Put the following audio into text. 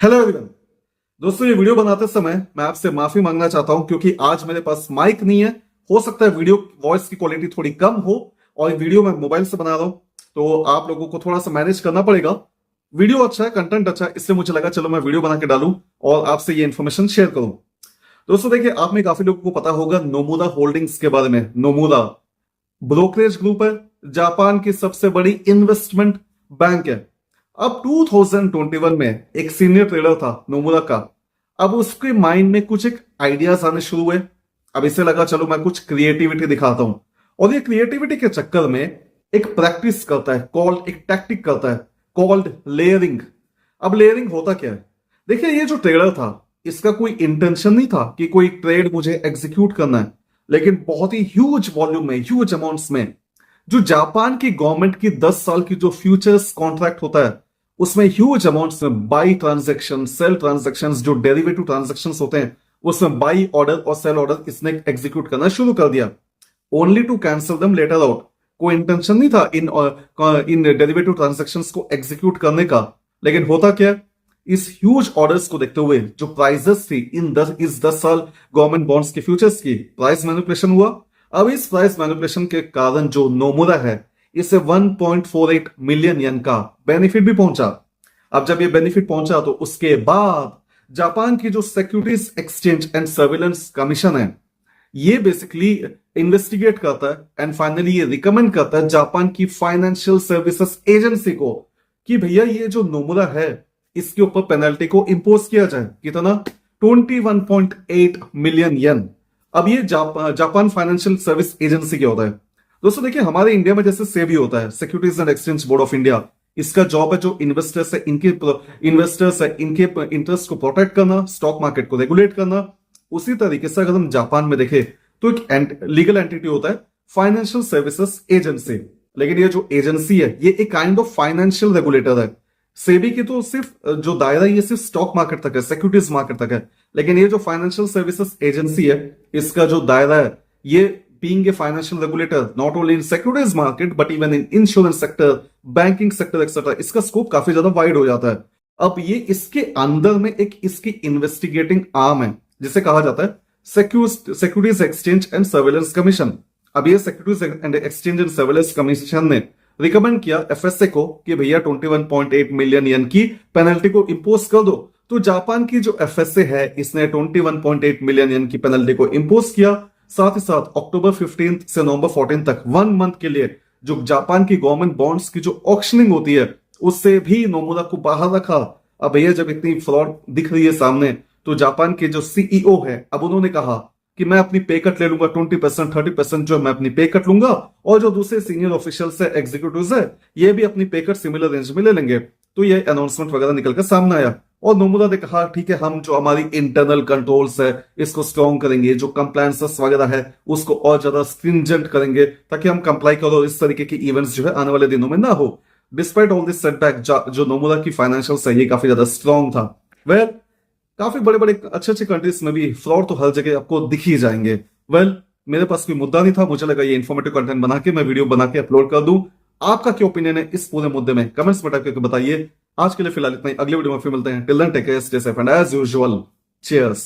Hello everyone. दोस्तों, ये video बनाते समय मैं आपसे माफी मांगना चाहता हूं क्योंकि आज मेरे पास माइक नहीं है। हो सकता है वीडियो वॉइस की क्वालिटी थोड़ी कम हो और वीडियो मैं मोबाइल से बना रहा हूं, तो आप लोगों को थोड़ा सा मैनेज करना पड़ेगा। वीडियो अच्छा है, कंटेंट अच्छा है, इसलिए मुझे लगा चलो मैं वीडियो बना के डालूं और आपसे ये इन्फॉर्मेशन शेयर करूं। दोस्तों देखिए, आप में काफी लोगों को पता होगा नोमुरा होल्डिंग्स के बारे में। नोमुरा ब्रोकरेज ग्रुप है, जापान की सबसे बड़ी इन्वेस्टमेंट बैंक है। अब 2021 में एक सीनियर ट्रेडर था नोमुरा का। अब उसके माइंड में कुछ एक आइडियाज आने शुरू हुए। अब इसे लगा चलो मैं कुछ क्रिएटिविटी दिखाता हूं, और ये क्रिएटिविटी के चक्कर में एक प्रैक्टिस करता है, कॉल्ड एक टैक्टिक करता है कॉल्ड लेयरिंग। अब लेयरिंग होता क्या है? देखिए, ये जो ट्रेडर था इसका कोई इंटेंशन नहीं था कि कोई ट्रेड मुझे एग्जीक्यूट करना है, लेकिन बहुत ही ह्यूज वॉल्यूम में, ह्यूज अमाउंट्स में जो जापान की गवर्नमेंट की 10 साल की जो फ्यूचर्स कॉन्ट्रैक्ट होता है उसमें ह्यूज अमाउंट्स में बाई ट्रांजेक्शन, सेल ट्रांजेक्शन, जो डेरिवेटिव ट्रांजेक्शन होते हैं उसमें बाई ऑर्डर और सेल ऑर्डर इसने एग्जीक्यूट करना शुरू कर दिया, only to cancel them later out. कोई इंटेंशन नहीं था इन डेरिवेटिव ट्रांजेक्शन को एग्जीक्यूट करने का। लेकिन होता क्या, इस ह्यूज ऑर्डर्स को देखते हुए जो प्राइसेस थी इस 10 साल गवर्नमेंट बॉन्ड्स के फ्यूचर्स की, प्राइस मैनिपुलेशन हुआ। अब इस प्राइस मैनिपुलेशन के कारण जो नोमुरा है इसे 1.48 मिलियन येन का बेनिफिट भी पहुंचा। अब जब ये बेनिफिट पहुंचा तो उसके बाद जापान की जो securities exchange and surveillance commission है ये बेसिकली इन्वेस्टिगेट करता है एंड फाइनली ये रिकमेंड करता है जापान की फाइनेंशियल सर्विसेज एजेंसी को कि भैया ये जो नोमुरा है इसके ऊपर पेनल्टी को इंपोज किया जाए। कितना? 21.8 मिलियन येन। अब ये जापान फाइनेंशियल सर्विस एजेंसी क्या होता है? दोस्तों देखिए, हमारे इंडिया में जैसे सेबी होता है, securities and exchange board of India, इसका जॉब है जो इन्वेस्टर्स है इनके इंटरेस्ट को प्रोटेक्ट करना, स्टॉक मार्केट को रेगुलेट करना। उसी तरीके से अगर हम जापान में देखें तो एक लीगल एंटिटी होता है फाइनेंशियल सर्विसेज एजेंसी। लेकिन ये जो एजेंसी है ये एक काइंड ऑफ फाइनेंशियल रेगुलेटर है। सेबी की तो सिर्फ जो दायरा ये सिर्फ स्टॉक मार्केट तक है, सिक्योरिटीज मार्केट तक है, लेकिन ये जो फाइनेंशियल सर्विसेज एजेंसी है इसका जो दायरा है ये being a financial regulator not only in securities market but even in insurance sector, banking sector etc, इसका स्कोप काफी ज्यादा वाइड हो जाता है। अब ये इसके अंदर में एक इसकी इन्वेस्टिगेटिंग आर्म है जिसे कहा जाता है securities exchange and surveillance commission. अब ये securities and exchange and surveillance commission ने रिकमेंड किया एफएसए को कि भैया 21.8 मिलियन येन की पेनल्टी को इंपोज कर दो। तो जापान की जो एफएसए है इसने 21.8 मिलियन येन की पेनल्टी को इंपोज किया। साथ ही साथ अक्टूबर 15 से नवंबर 14 तक 1 मंथ के लिए जो जापान की गवर्नमेंट बॉन्ड्स की जो ऑक्शनिंग होती है उससे भी नोमुरा को बाहर रखा। अब भैया जब इतनी फ्रॉड दिख रही है सामने तो जापान के जो सीईओ है अब उन्होंने कहा कि मैं अपनी पे कट ले लूंगा 20%, 30% जो मैं अपनी पे कट लूंगा, और जो दूसरे सीनियर ऑफिशियल्स है, एग्जीक्यूटिव्स है, ये भी अपनी पे कट सिमिलर रेंज में ले लेंगे। तो ये अनाउंसमेंट वगैरह निकलकर सामने आया और नोमुरा ने कहा ठीक है, हम जो हमारी इंटरनल कंट्रोल्स है इसको स्ट्रॉन्ग करेंगे, जो कंप्लायंसेस वगैरह है उसको और ज्यादा स्ट्रिंजेंट करेंगे ताकि हम कंप्लाई करो, इस तरीके की इवेंट्स जो है आने वाले दिनों में ना हो। डिस्पाइट ऑल दिस सेटबैक जो नोमुरा की फाइनेंशियल है ये काफी ज्यादा स्ट्रॉन्ग था। वेल, काफी बड़े बड़े अच्छे अच्छे कंट्रीज में भी फ्रॉड तो हर जगह आपको दिख ही जाएंगे। वेल, मेरे पास कोई मुद्दा नहीं था, मुझे लगा ये इन्फॉर्मेटिव कंटेंट बना के मैं वीडियो बना के अपलोड कर दूं। आपका क्या ओपिनियन है इस पूरे मुद्दे में कमेंट्स में टाइप करके बताइए। आज के लिए फिलहाल इतना ही, अगले वीडियो में फिर मिलते हैं। Till then take care, stay safe and as usual cheers.